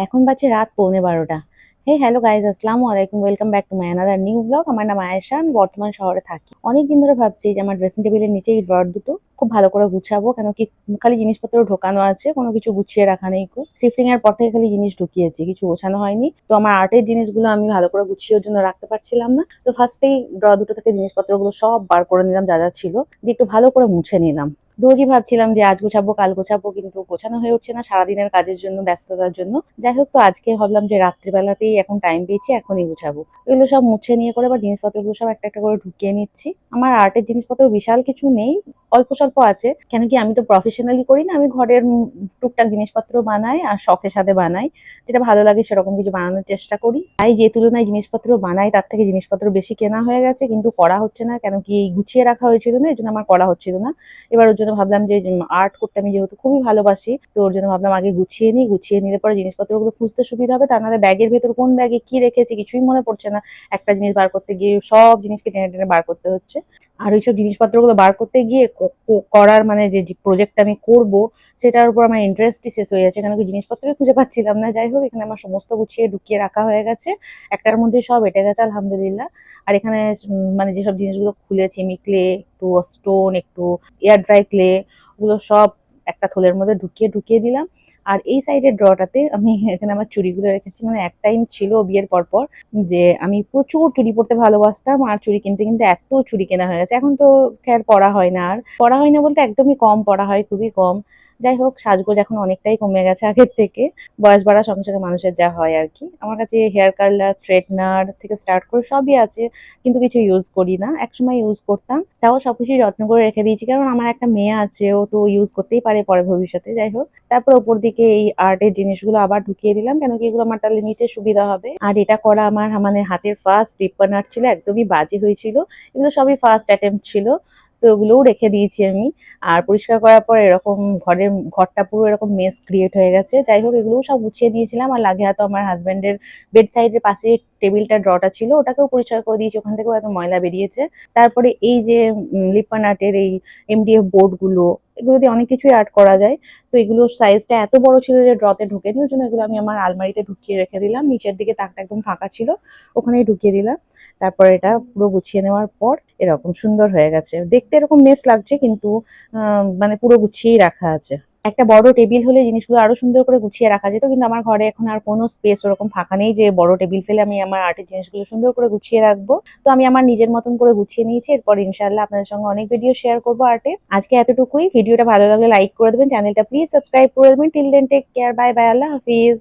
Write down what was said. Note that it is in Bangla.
এখন বাজে রাত 11:15। হে হ্যালো গাইজ, আসসালামু আলাইকুম, welcome back to my another new blog. আমার নাম আয়েশা, আমি বর্তমান শহরে থাকি। অনেকদিন ধরে ভাবছি যে আমার ড্রেসিং টেবিলের নিচে এই ড্রয়ার দুটো খুব ভালো করে গুছাবো, কেন কি খালি জিনিসপত্র ঢোকানো আছে, কোনো কিছু গুছিয়ে রাখা নেই। শিফটিং এর পর থেকে খালি জিনিস ঢুকিয়েছি, কিছু গোছানো হয়নি। তো আমার আর্টের জিনিসগুলো আমি ভালো করে গুছিয়ে ওর জন্য রাখতে পারছিলাম না। তো ফার্স্টেই ড্রয়ার দুটো থেকে জিনিসপত্রগুলো সব বার করে নিলাম, যা যা ছিল, দিয়ে একটু ভালো করে মুছে নিলাম। রোজই ভাবছিলাম যে আজ গোছাবো কাল গোছাবো, কিন্তু গোছানো হয়ে উঠছে না সারাদিনের কাজের জন্য, ব্যস্ততার জন্য। যাই হোক, তো আজকে ভাবলাম যে রাত্রিবেলাতেই এখন টাইম পেয়েছি, এখনই গুছাবো। এগুলো সব মুছে নিয়ে করে বা জিনিসপত্রগুলো সব একটা একটা করে ঢুকিয়ে নিচ্ছি। আমার আর্টের জিনিসপত্র বিশাল কিছু নেই, অল্প স্বল্প আছে। কেন কি আমি তো প্রফেশনালি করি না, আমি ঘরের টুকটাক জিনিসপত্র বানাই আর শখের সাথে বানাই, যেটা ভালো লাগে সেরকম কিছু বানানোর চেষ্টা করি। তাই যে তুলনায় জিনিসপত্র বানাই তার থেকে জিনিসপত্র বেশি কেনা হয়ে গেছে, কিন্তু করা হচ্ছে না। কেন কি গুছিয়ে রাখা হয়েছিল না, এই জন্য আমার করা হচ্ছিল না। এবার ওর জন্য ভাবলাম যে আর্ট করতে আমি যেহেতু খুবই ভালোবাসি, তো ওর জন্য ভাবলাম আগে গুছিয়ে নিই, গুছিয়ে নিলে পরে জিনিসপত্রগুলো খুঁজতে সুবিধা হবে। তা নাহলে ব্যাগের ভেতর কোন ব্যাগে কি রেখেছি কিছুই মনে পড়ছে না। একটা জিনিস বার করতে গিয়ে সব জিনিসকে টেনে টেনে বার করতে হচ্ছে। আর ওইসব জিনিসপত্রগুলো বার করতে গিয়ে করার মানে যে প্রজেক্টটা আমি করব, সেটার উপর আমার ইন্টারেস্টই শেষ হয়ে যাচ্ছে, কেন কি জিনিসপত্রই খুঁজে পাচ্ছিলাম না। যাই হোক, এখানে আমার সমস্ত গুছিয়ে ঢুকিয়ে রাখা হয়ে গেছে, একটার মধ্যে সব এঁটে গেছে আলহামদুলিল্লাহ। আর এখানে মানে যেসব জিনিসগুলো খুলেছি, আমি ক্লে, একটু স্টোন, একটু এয়ার ড্রাই ক্লে, ওগুলো সব একটা থলের মধ্যে ঢুকিয়ে ঢুকিয়ে দিলাম। আর এই সাইডের ড্রটাতে আমি এখানে আমার চুড়িগুলো রেখেছি। মানে এক টাইম ছিল বিয়ের পর পর যে আমি প্রচুর চুড়ি পরতে ভালোবাসতাম, আর চুড়ি কিনতে কিনতে এত চুড়ি কেনা হয়ে গেছে। এখন তো খেয়ার পরা হয় না, আর পরা হয় না বলতে একদমই কম পরা হয়, খুবই কম। যাই হোক, সাজগোজ এখন অনেকটাই কমে গেছে আগের থেকে, বয়স বাড়ার সঙ্গে সঙ্গে মানুষের যা হয় আর কি। আমার কাছে হেয়ার কার্লার, স্ট্রেটনার থেকে স্টার্ট করে সবই আছে, কিন্তু কিছু ইউজ করি না। একসময় ইউজ করতাম, তাও সবকিছু যত্ন করে রেখে দিয়েছি, কারণ আমার একটা মেয়ে আছে, ও তো ইউজ করতেই পারে পরে ভবিষ্যতে। যাই হোক, তারপর ওপর দিকে এই আর্টের জিনিসগুলো আবার ঢুকিয়ে দিলাম, কেন কি এগুলো আমার তাহলে নিতে সুবিধা হবে। আর এটা করা আমার মানে হাতের ফার্স্ট টিপ্পান আর্ট ছিল, একদমই বাজে হয়েছিল। এগুলো সবই ফার্স্ট অ্যাটেম্প্ট ছিল, তো ওগুলোও রেখে দিয়েছি আমি। আর পরিষ্কার করার পর এরকম ঘরটা পুরো এরকম মেস ক্রিয়েট হয়ে গেছে। যাই হোক, এগুলোও সব গুছিয়ে দিয়েছিলাম। আর লাগে হাতে আমার হাজবেন্ডের বেড সাইডের পাশে টেবিলটা ড্রটা ছিল, ওটাকেও পরিষ্কার করে দিয়েছি, ওখান থেকেও এত ময়লা বেরিয়েছে। তারপরে এই যে লিপ্পান আর্টের এই এমডিএফ বোর্ডগুলো, এগুলো দিয়ে অনেক কিছুই আর্ট করা যায়। তো এগুলোর সাইজটা এত বড় ছিল যে ড্রতে ঢুকেনি, ওই জন্য এগুলো আমি আমার আলমারিতে ঢুকিয়ে রেখে দিলাম। নিচের দিকে তাকটা একদম ফাঁকা ছিল, ওখানেই ঢুকিয়ে দিলাম। তারপর এটা পুরো গুছিয়ে নেওয়ার পর এরকম সুন্দর হয়ে গেছে দেখতে। এরকম মেস লাগছে, কিন্তু মানে পুরো গুছিয়েই রাখা আছে। একটা বড় টেবিল হলে জিনিসগুলো আরো সুন্দর করে গুছিয়ে রাখা যেত, কিন্তু আমার ঘরে এখন আর কোনো স্পেস ওরকম ফাঁকা নেই যে বড় টেবিল ফেলে আমি আমার আর্টের জিনিসগুলো সুন্দর করে গুছিয়ে রাখবো। তো আমি আমার নিজের মতন করে গুছিয়ে নিয়েছি। এরপর ইনশাআল্লাহ আপনাদের সঙ্গে অনেক ভিডিও শেয়ার করবো আর্টে। আজকে এতটুকুই। ভিডিওটা ভালো লাগলে লাইক করে দেবেন, চ্যানেলটা প্লিজ সাবস্ক্রাইব করে দেবেন। Till then take care, bye bye, আল্লাহ হাফিজ।